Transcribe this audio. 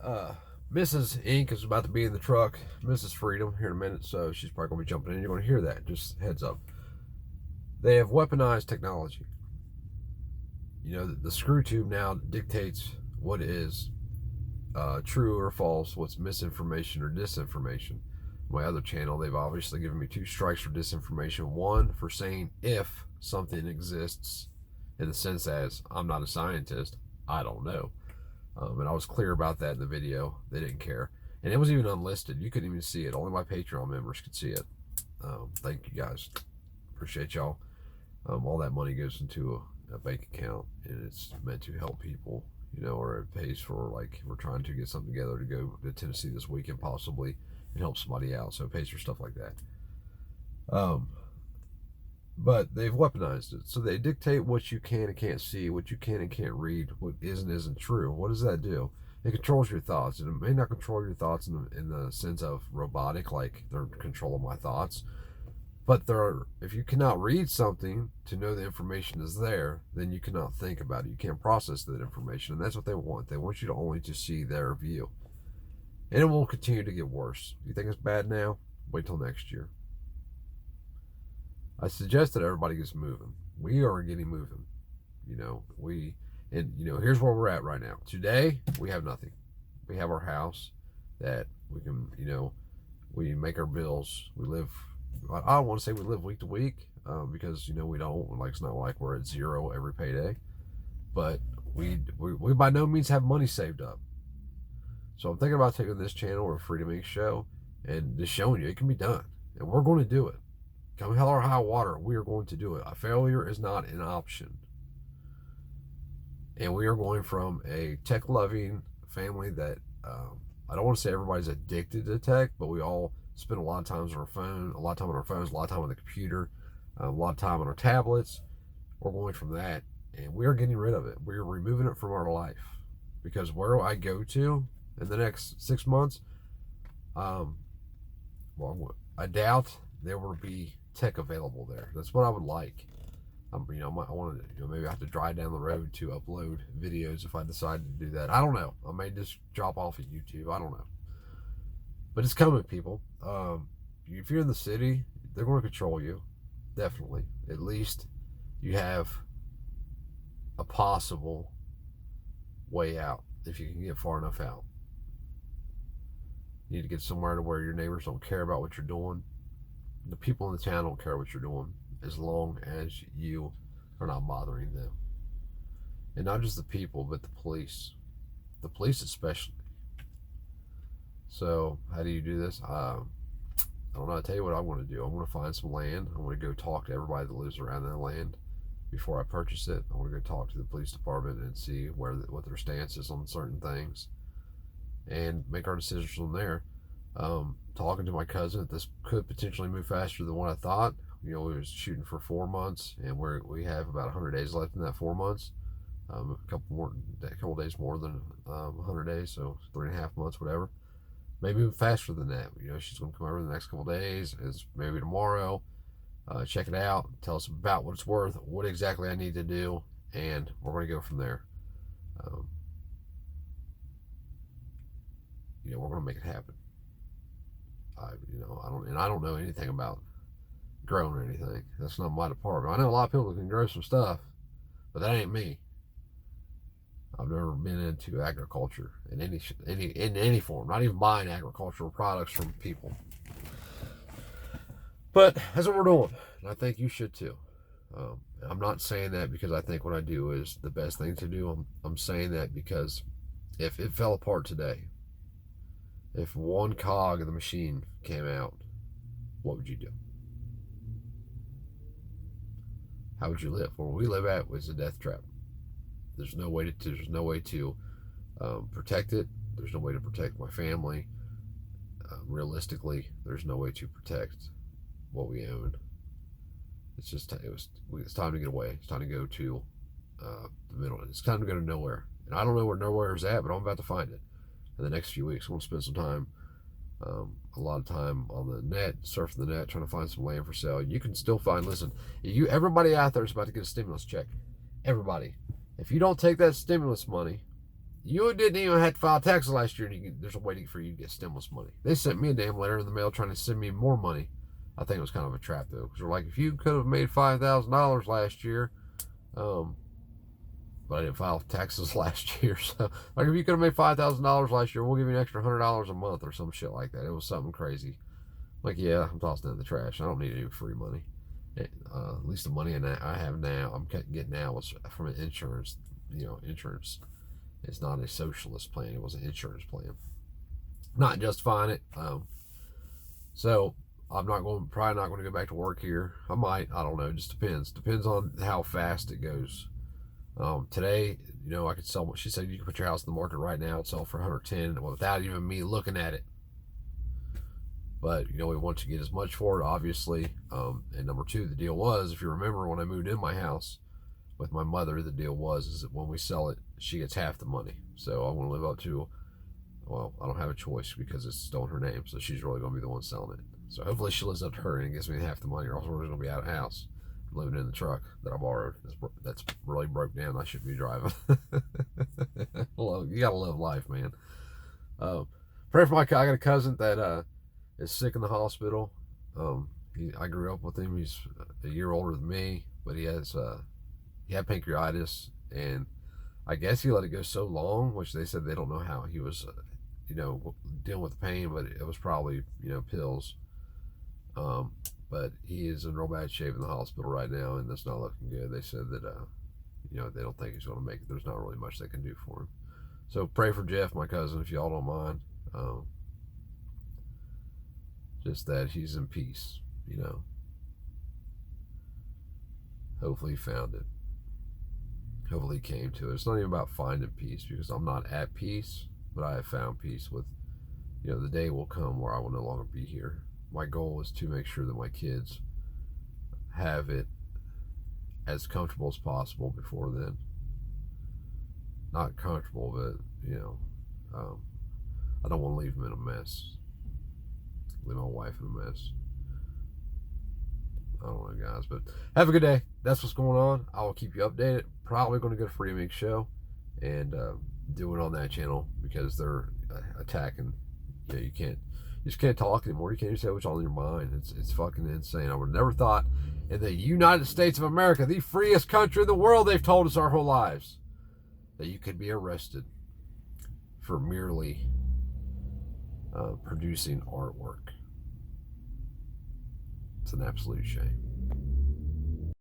Mrs. Inc. is about to be in the truck. Mrs. Freedom here in a minute, so she's probably going to be jumping in. You're going to hear that. Just heads up. They have weaponized technology. You know, the screw tube now dictates what is true or false, what's misinformation or disinformation. My other channel, they've obviously given me 2 strikes for disinformation. One, for saying if something exists, in the sense as I'm not a scientist, I don't know. And I was clear about that in the video. They didn't care. And it was even unlisted. You couldn't even see it. Only my Patreon members could see it. Thank you guys. Appreciate y'all. All that money goes into a bank account, and it's meant to help people, you know, or it pays for, like, we're trying to get something together to go to Tennessee this weekend possibly and help somebody out. So it pays for stuff like that. But they've weaponized it. So they dictate what you can and can't see, what you can and can't read, what is and isn't true. What does that do? It controls your thoughts. And it may not control your thoughts in the sense of robotic, like they're controlling my thoughts. But if you cannot read something to know the information is there, then you cannot think about it. You can't process that information. And that's what they want. They want you to only just see their view. And it will continue to get worse. You think it's bad now? Wait till next year. I suggest that everybody gets moving. We are getting moving. You know, here's where we're at right now. Today, we have nothing. We have our house that we can, we make our bills. We live, I don't want to say we live week to week, because, we don't. Like, it's not like we're at zero every payday. But we by no means have money saved up. So I'm thinking about taking this channel or Freedom Inc. show and just showing you it can be done. And we're going to do it. Come hell or high water, we are going to do it. A failure is not an option. And we are going from a tech-loving family that, I don't want to say everybody's addicted to tech, but we all spend a lot of time on our phone, a lot of time on our phones, a lot of time on the computer, a lot of time on our tablets. We're going from that, and we are getting rid of it. We're removing it from our life. Because where I go to in the next 6 months, I doubt there will be tech available there. That's what I would like. I want to, maybe I have to drive down the road to upload videos if I decide to do that. I don't know. I may just drop off at YouTube. I don't know. But it's coming, people. If you're in the city, they're going to control you. Definitely. At least you have a possible way out if you can get far enough out. You need to get somewhere to where your neighbors don't care about what you're doing. The people in the town don't care what you're doing as long as you are not bothering them. And not just the people, but the police. The police especially. So how do you do this? I don't know. I'll tell you what I want to do. I want to find some land. I want to go talk to everybody that lives around that land before I purchase it. I want to go talk to the police department and see what their stance is on certain things and make our decisions from there. Talking to my cousin, this could potentially move faster than what I thought. We was shooting for 4 months, and we have about 100 days left in that 4 months. A couple days more than 100 days, so 3.5 months, whatever. Maybe even faster than that. She's going to come over in the next couple days. It's maybe tomorrow. Check it out. Tell us about what it's worth, what exactly I need to do, and we're going to go from there. We're going to make it happen. I don't know anything about growing or anything. That's not my department. I know a lot of people can grow some stuff, but that ain't me. I've never been into agriculture in any form. Not even buying agricultural products from people. But that's what we're doing, and I think you should too. I'm not saying that because I think what I do is the best thing to do. I'm saying that because if it fell apart today, if one cog of the machine came out, what would you do? How would you live? Where we live at was a death trap. There's no way to protect it. There's no way to protect my family. Realistically, there's no way to protect what we own. It's time to get away. It's time to go to the middle. It's time to go to nowhere. And I don't know where nowhere is at, but I'm about to find it in the next few weeks. I'm going to spend some time, a lot of time on the net, surfing the net, trying to find some land for sale. You can still find, everybody out there is about to get a stimulus check. Everybody. If you don't take that stimulus money, You didn't even have to file taxes last year, and there's a waiting for you to get stimulus money. They sent me a damn letter in the mail trying to send me more money. I think it was kind of a trap, though, because they're like, if you could have made $5,000 last year, but I didn't file taxes last year, so like if you could have made $5,000 last year, we'll give you an extra $100 a month or some shit like that. It was something crazy. Like, yeah, I'm tossing it in the trash. I don't need any free money. At least the money I have now, I'm getting now was from an insurance. Insurance. It's not a socialist plan. It was an insurance plan. Not justifying it. So I'm probably not going to go back to work here. I might. I don't know. It just depends. Depends on how fast it goes. Today, I could sell. She said you can put your house in the market right now. It's all for 110 without even me looking at it. But we want to get as much for it, obviously. And number two, the deal was, if you remember, when I moved in my house with my mother, the deal is that when we sell it, she gets half the money. So I want to live up to. Well, I don't have a choice because it's still in her name, so she's really going to be the one selling it. So hopefully she lives up to her and gives me half the money, or else we're going to be out of house, living in the truck that I borrowed. That's really broke down. I shouldn't be driving. You gotta love life, man. Pray for I got a cousin that is sick in the hospital. I grew up with him. He's a year older than me, but he had pancreatitis, and I guess he let it go so long, which they said they don't know how he was, dealing with the pain, but it was probably, pills. But he is in real bad shape in the hospital right now, and that's not looking good. They said that, they don't think he's going to make it. There's not really much they can do for him. So pray for Jeff, my cousin, if y'all don't mind. Just that he's in peace, Hopefully he found it. Hopefully he came to it. It's not even about finding peace, because I'm not at peace, but I have found peace with, the day will come where I will no longer be here. My goal is to make sure that my kids have it as comfortable as possible before then. Not comfortable, but, I don't want to leave them in a mess. Leave my wife in a mess. I don't know, guys, but have a good day. That's what's going on. I will keep you updated. Probably going to go to Free Mix Show and do it on that channel, because they're attacking. You just can't talk anymore. You can't even say what's on your mind. It's fucking insane. I would have never thought in the United States of America, the freest country in the world, they've told us our whole lives, that you could be arrested for merely producing artwork. It's an absolute shame.